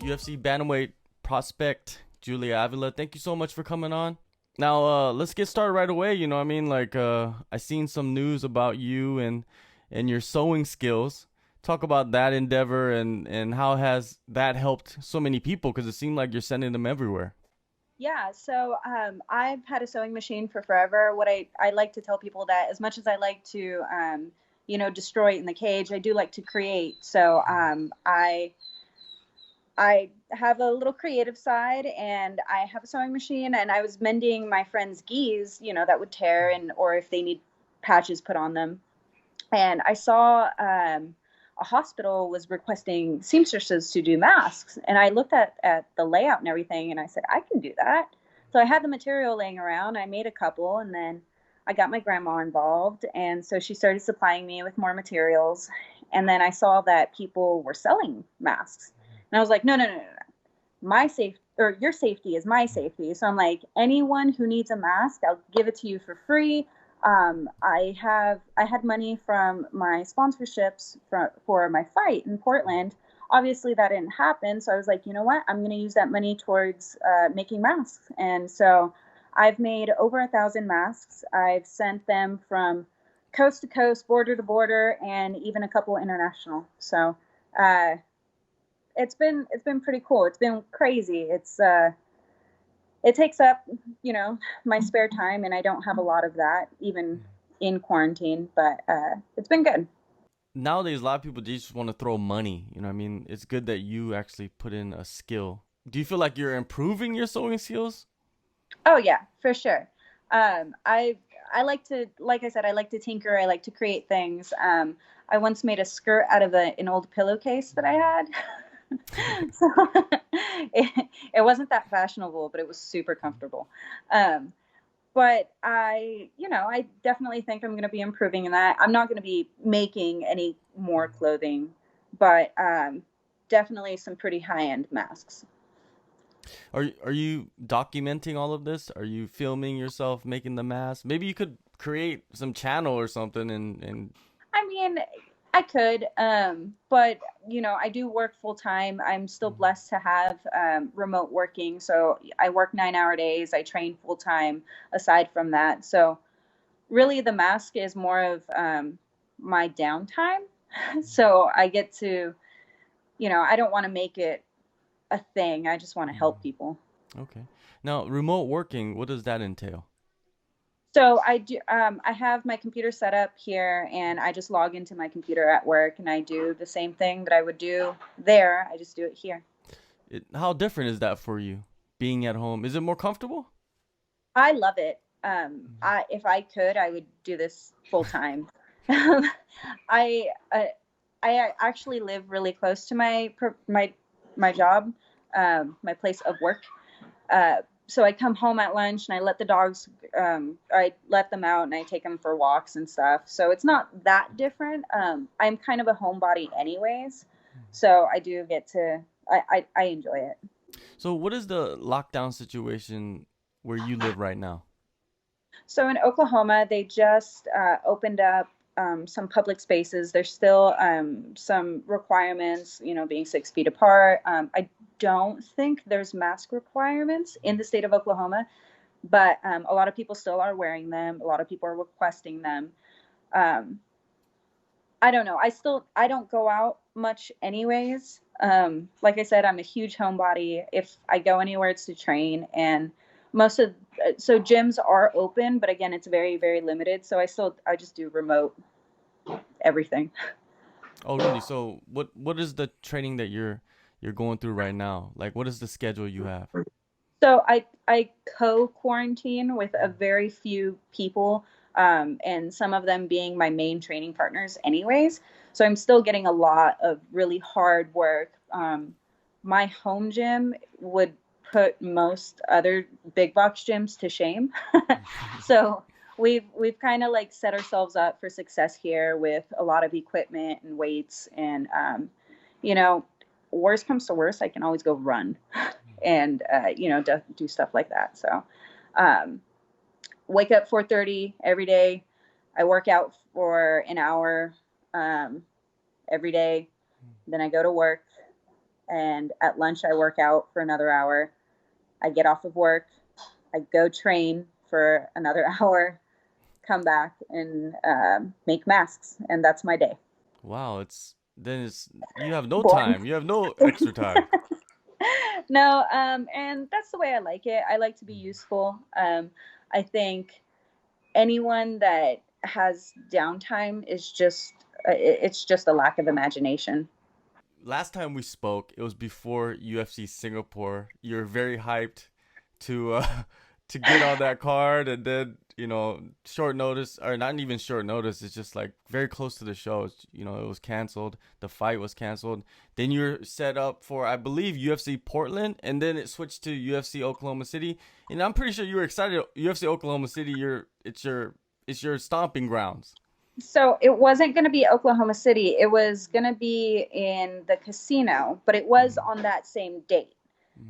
UFC bantamweight prospect Julia Avila. Thank you so much for coming on. Now, let's get started right away. You know, what I mean, like, I seen some news about you and your sewing skills. Talk about that endeavor and how has that helped so many people? Because it seemed like you're sending them everywhere. Yeah, so I've had a sewing machine for forever. I like to tell people that as much as I like to, destroy it in the cage, I do like to create. So I have a little creative side, and I have a sewing machine, and I was mending my friend's gis, that would tear, and or if they need patches put on them. And I saw a hospital was requesting seamstresses to do masks, and I looked at the layout and everything, and I said I can do that. So I had the material laying around. I made a couple, and then I got my grandma involved, and so she started supplying me with more materials. And then I saw that people were selling masks, and I was like, no, no, no, no, no. My safe or your safety is my safety. So I'm like, anyone who needs a mask, I'll give it to you for free. I had money from my sponsorships for my fight in Portland. Obviously, that didn't happen, so I was like, you know what? I'm going to use that money towards making masks. And so I've made over 1,000 masks. I've sent them from coast to coast, border to border, and even a couple international. So uh, it's been pretty cool. It's been crazy. It takes up, my spare time, and I don't have a lot of that even in quarantine, but it's been good. Nowadays, a lot of people they just want to throw money. You know, what I mean, it's good that you actually put in a skill. Do you feel like you're improving your sewing skills? Oh yeah, for sure. I like to, like I said, I like to tinker. I like to create things. I once made a skirt out of an old pillowcase that I had. So it wasn't that fashionable, but it was super comfortable. Um, but I definitely think I'm going to be improving in that. I'm not going to be making any more clothing, but definitely some pretty high end masks. Are you documenting all of this? Are you filming yourself making the mask? Maybe you could create some channel or something and I mean, I could, but I do work full time. I'm still blessed to have remote working, so I work 9-hour days. I train full time. Aside from that, so really the mask is more of my downtime. So I get to, I don't want to make it a thing. I just want to help people. okay. Now, remote working, what does that entail? So I do. I have my computer set up here, and I just log into my computer at work, and I do the same thing that I would do there. I just do it here. How different is that for you being at home? Is it more comfortable? I love it. If I could, I would do this full time. I uh, I actually live really close to my job, my place of work. So I come home at lunch and I let the dogs, I let them out and I take them for walks and stuff. So it's not that different. I'm kind of a homebody anyways, so I do get to. I enjoy it. So, what is the lockdown situation where you live right now? So in Oklahoma, they just opened up some public spaces. There's still some requirements, being 6 feet apart. I don't think there's mask requirements in the state of Oklahoma, but a lot of people still are wearing them. A lot of people are requesting them. Um, I don't know. I don't go out much anyways. Like I said, I'm a huge homebody. If I go anywhere, it's to train, and most of so gyms are open, but again, it's very very limited. So I just do remote everything. Oh, really? So, what is the training that you're going through right now? Like, what is the schedule you have? So I co-quarantine with a very few people, and some of them being my main training partners, anyways. So I'm still getting a lot of really hard work. My home gym would put most other big box gyms to shame. So we've kind of like set ourselves up for success here with a lot of equipment and weights, and you know, worst comes to worst, I can always go run and do stuff like that. So um, wake up 4:30 every day. I work out for an hour um, every day. Then I go to work. and at lunch I work out for another hour. I get off of work, I go train for another hour, come back and make masks, and that's my day. Wow, it's you have no Boring. time. You have no extra time. No, and that's the way I like it. I like to be useful. I think anyone that has downtime is just it's just a lack of imagination. Last time we spoke, it was before UFC Singapore. You're very hyped to to get on that card, and then short notice, or not even short notice. It's just like very close to the show. It was canceled. The fight was canceled. Then you're set up for, I believe, UFC Portland, and then it switched to UFC Oklahoma City. And I'm pretty sure you were excited. UFC Oklahoma City, it's your stomping grounds. So it wasn't going to be Oklahoma City. It was going to be in the casino, but it was on that same date.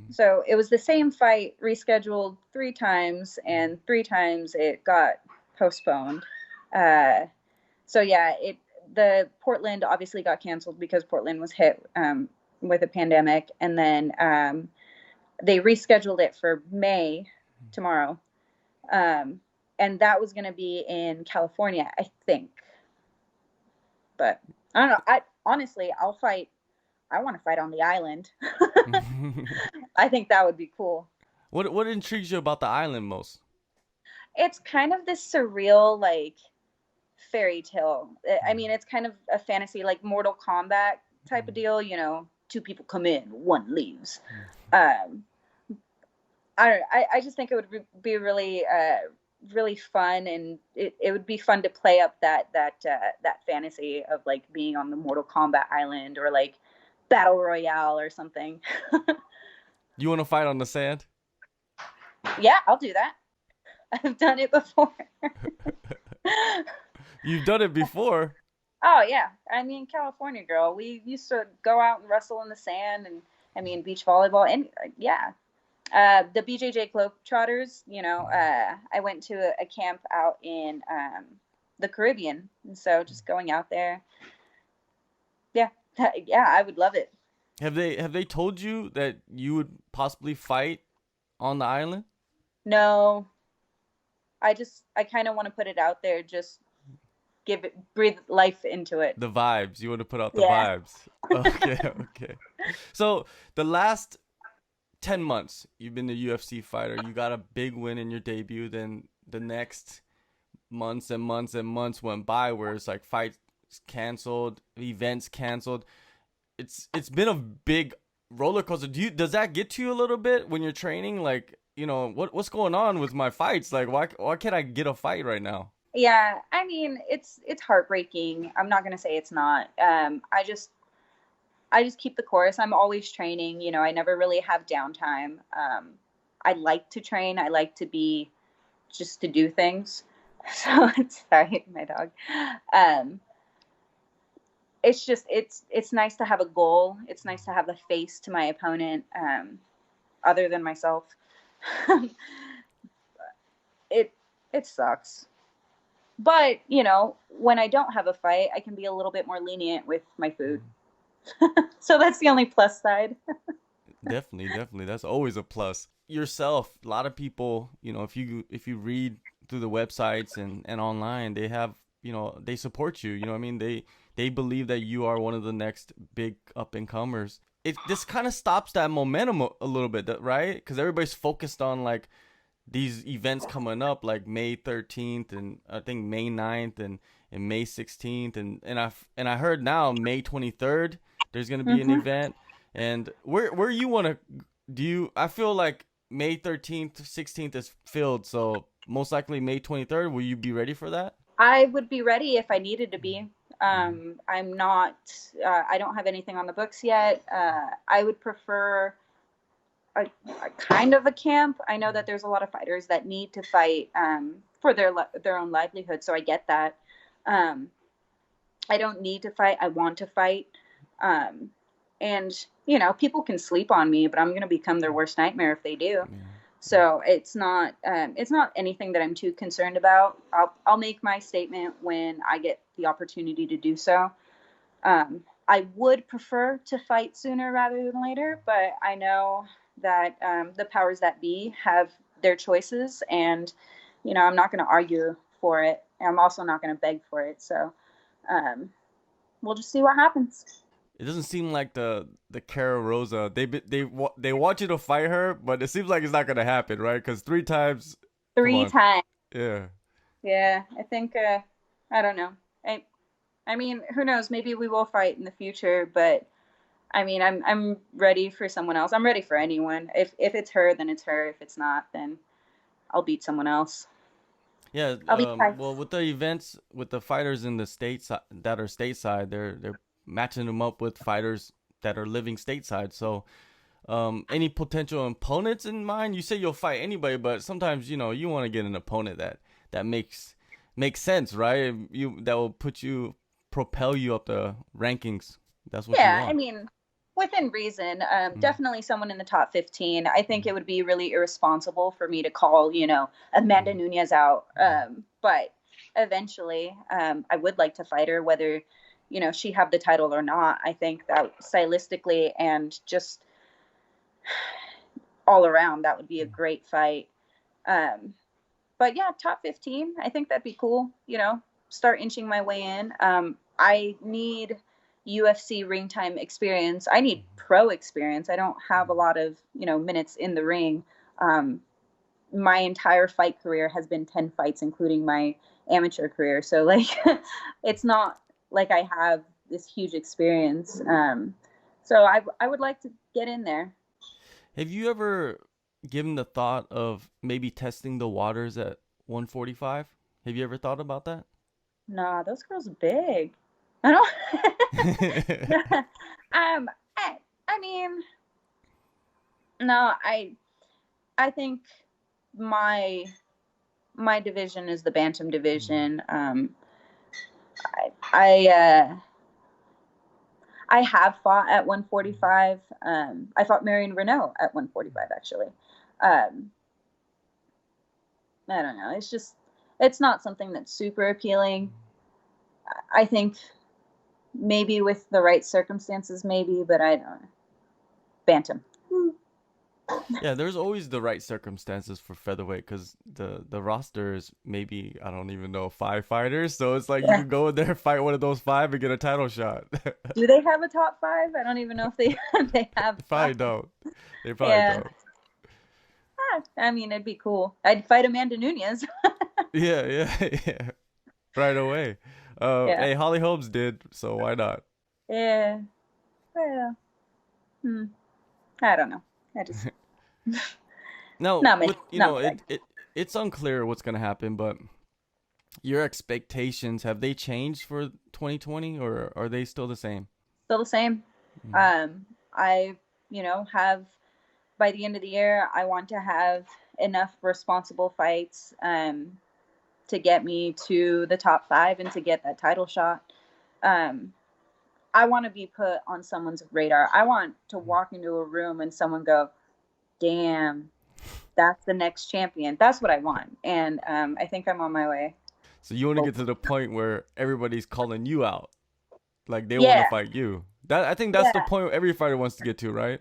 So it was the same fight rescheduled 3 times, and 3 times it got postponed. So yeah, the Portland obviously got canceled because Portland was hit with a pandemic, and then they rescheduled it for May, tomorrow, and that was going to be in California, I think. But I don't know. I honestly, I'll fight. I want to fight on the island. I think that would be cool. What intrigues you about the island most? It's kind of this surreal, like, fairy tale. I mean, it's kind of a fantasy, like Mortal Kombat type of deal. Two people come in, one leaves. Um, I don't know. I just think it would be really, really fun, and it would be fun to play up that fantasy of like being on the Mortal Kombat island, or like Battle Royale or something. You want to fight on the sand? Yeah, I'll do that. I've done it before. You've done it before. Oh yeah, I mean, California girl. We used to go out and wrestle in the sand, and I mean beach volleyball, and yeah. The BJJ Globetrotters, I went to a camp out in the Caribbean, and so just going out there, yeah, yeah, I would love it. Have they told you that you would possibly fight on the island? No, I kind of want to put it out there, just breathe life into it. The vibes. You want to put out the Yeah. vibes. Okay, okay. So the last 10 months, you've been a UFC fighter. You got a big win in your debut. Then the next months and months and months went by where it's like fights canceled, events canceled. It's been a big roller coaster. Does that get to you a little bit when you're training? Like, what's going on with my fights? Like, why can't I get a fight right now? Yeah, I mean, it's heartbreaking. I'm not gonna say it's not. I just keep the course. I'm always training. I never really have downtime. I like to train. I like to be just to do things. So sorry, my dog. Um, it's just it's nice to have a goal. It's nice to have a face to my opponent, other than myself. it it sucks. But when I don't have a fight, I can be a little bit more lenient with my food. So that's the only plus side. Definitely, definitely. That's always a plus. Yourself, a lot of people, if you read through the websites and online, they have, they support you. You know what I mean? They believe that you are one of the next big up and comers. This kind of stops that momentum a little bit, right? Because everybody's focused on like these events coming up, like May 13th and I think May 9th and May 16th, and I heard now May 23rd there's gonna be an Hmm. event. And where you want to I feel like May 13th, 16th is filled, so most likely May 23rd. Will you be ready for that? I would be ready if I needed to be. I'm not. I don't have anything on the books yet. I would prefer a kind of a camp. I know that there's a lot of fighters that need to fight for their own livelihood, so I get that. Um, I don't need to fight. I want to fight. Um, and people can sleep on me, but I'm going to become their worst nightmare if they do. Yeah. So it's not anything that I'm too concerned about. I'll make my statement when I get the opportunity to do so. I would prefer to fight sooner rather than later, but I know that the powers that be have their choices, and I'm not going to argue for it. I'm also not going to beg for it. So um, we'll just see what happens. It doesn't seem like the Cara Rosa. They want you to fight her, but it seems like it's not gonna happen, right? Because 3 times, come Three on, times. yeah. Yeah, I think. I don't know. I mean, who knows? Maybe we will fight in the future, but I mean, I'm ready for someone else. I'm ready for anyone. If it's her, then it's her. If it's not, then I'll beat someone else. Yeah, I'll beat well, Price. with the events, with the fighters in the states that are stateside, they're matching them up with fighters that are living stateside. So, any potential opponents in mind? You say you'll fight anybody, but sometimes you want to get an opponent that makes sense, right? You that will propel you up the rankings. That's what you Yeah, I want. mean, within reason. Mm. Definitely someone in the top 15. I think it would be really irresponsible for me to call, Amanda Mm. Nunes out. But eventually, I would like to fight her, whether, she have the title or not. I think that stylistically and just all around, that would be a great fight. Um, but yeah, top 15. I think that'd be cool. Start inching my way in. I need UFC ring time experience. I need pro experience. I don't have a lot of minutes in the ring. Um, my entire fight career has been 10 fights, including my amateur career. So like, it's not like I have this huge experience. So I would like to get in there. Have you ever given the thought of maybe testing the waters at 145? Have you ever thought about that? Nah, those girls are big. I don't. um, I mean, no, I think my my division is the bantam division. I I have fought at 145. I fought Marion Renault at 145 actually. Um, I don't know. It's not something that's super appealing. I think maybe with the right circumstances, maybe, but I don't know. Bantam. Yeah, there's always the right circumstances for featherweight because the roster is maybe, I don't even know, 5 fighters. So it's like you Yeah. can go in there, fight one of those 5, and get a title shot. Do they have a top five? I don't even know if they they have They five. probably don't. They probably Yeah. don't. I mean, it'd be cool. I'd fight Amanda Nunes. Yeah, yeah, yeah. Right away. Yeah. Hey, Holly Holmes did, so why not? Yeah. Well, hmm. I don't know. I just Now, not many. with Not my bag. it's unclear what's gonna happen, but your expectations, have they changed for 2020, or are they still the same? Still the same. Mm. I have by the end of the year, I want to have enough responsible fights to get me to the top five and to get that title shot. Um, I want to be put on someone's radar. I want to walk into a room and someone go, "Damn, that's the next champion." That's what I want, and I think I'm on my way. So you want to Oh, get to the point where everybody's calling you out, like they want to yeah, fight you. That I think that's the yeah. point every fighter wants to get to, right?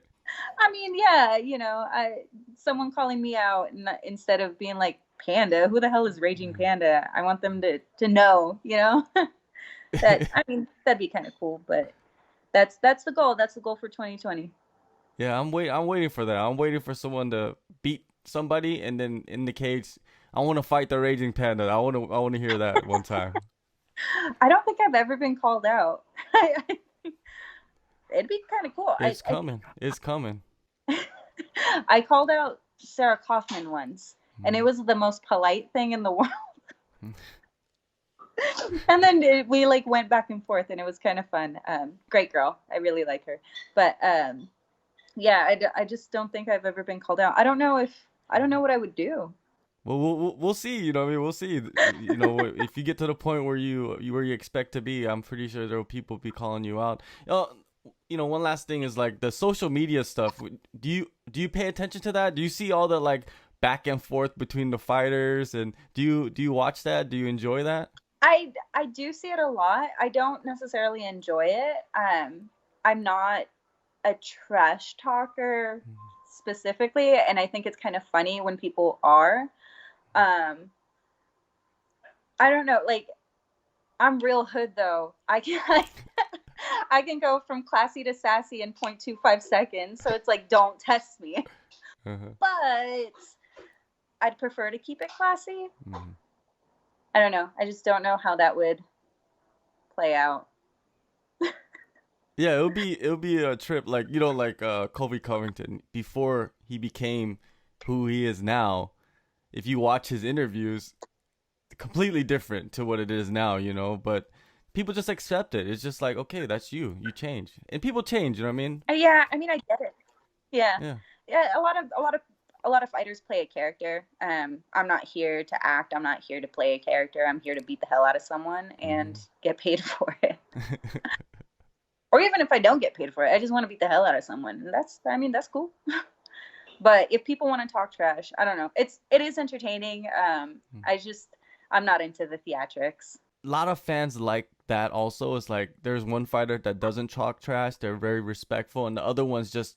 I mean, yeah, someone calling me out instead of being like Panda. Who the hell is Raging Panda? I want them to know, that. I mean, that'd be kind of cool, but that's the goal. That's the goal for 2020. Yeah, I'm waiting for that. I'm waiting for someone to beat somebody, and then in the cage, I want to fight the raging panda. I want to hear that one time. I don't think I've ever been called out. It'd be kind of cool. It's coming. It's coming. I called out Sarah Kaufman once, and it was the most polite thing in the world. And then we like went back and forth, and it was kind of fun. Great girl. I really like her, but yeah, I just don't think I've ever been called out. I don't know what I would do. Well, we'll see. You know, what I mean, we'll see. You know, if you get to the point where where you expect to be, I'm pretty sure there will people be calling you out. One last thing is like the social media stuff. Do you pay attention to that? Do you see all the like back and forth between the fighters, and do you watch that? Do you enjoy that? I do see it a lot. I don't necessarily enjoy it. I'm not a trash talker specifically, and I think it's kind of funny when people are. Um, I don't know, like I'm real hood though. I can I can go from classy to sassy in 0.25 seconds. So it's like, don't test me. Uh-huh. But I'd prefer to keep it classy. Mm-hmm. I don't know. I just don't know how that would play out. Yeah, it'll be a trip like like Kobe Covington before he became who he is now. If you watch his interviews, completely different to what it is now, but people just accept it. It's just like, okay, that's you. You change. And people change, you know what I mean? Yeah, I mean, I get it. Yeah. Yeah. Yeah, a lot of fighters play a character. I'm not here to act. I'm not here to play a character. I'm here to beat the hell out of someone and get paid for it. Or even if I don't get paid for it, I just want to beat the hell out of someone. And that's cool. But if people want to talk trash, I don't know. It is entertaining. I'm not into the theatrics. A lot of fans like that also. It's like there's one fighter that doesn't talk trash. They're very respectful, and the other one's just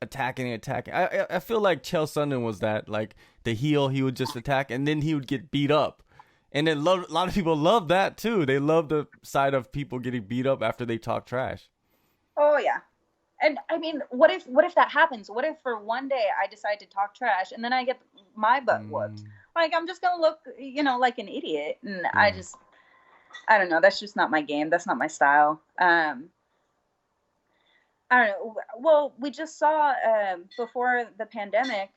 attacking and attacking. I feel like Chael Sonnen was that, like the heel. He would just attack, and then he would get beat up. And then a lot of people love that too. They love the side of people getting beat up after they talk trash. Oh yeah. And I mean, what if that happens? What if for one day I decide to talk trash and then I get my butt whooped? Like I'm just gonna look, like an idiot. And I don't know. That's just not my game. That's not my style. I don't know. Well, we just saw before the pandemic,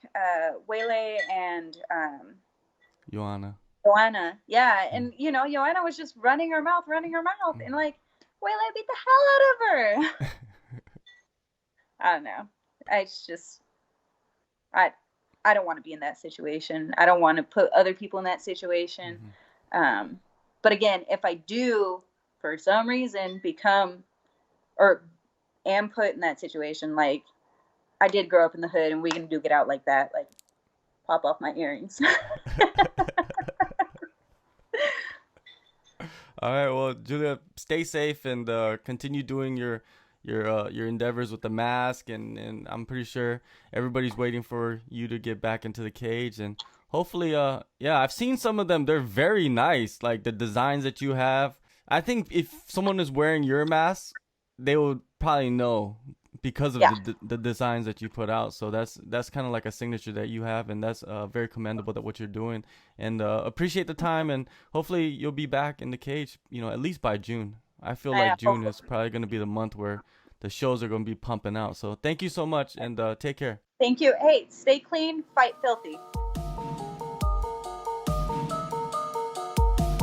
Wele and Joanna. Joanna. Yeah, and Joanna was just running her mouth, and like Wele beat the hell out of her. I don't know. It's just I don't want to be in that situation. I don't want to put other people in that situation. But again, if I do, for some reason, become or am put in that situation, like I did grow up in the hood, and we can duke it out like that, like pop off my earrings. All right, well, Julia, stay safe and continue doing your endeavors with the mask, and I'm pretty sure everybody's waiting for you to get back into the cage, and hopefully yeah, I've seen some of them. They're very nice, like the designs that you have. I think if someone is wearing your mask, they would probably know because of the designs that you put out. So that's kind of like a signature that you have, and that's very commendable that what you're doing, and appreciate the time, and hopefully you'll be back in the cage, at least by June. I feel like June is probably going to be the month where the shows are going to be pumping out. So thank you so much, and take care. Thank you. Hey, stay clean, fight filthy.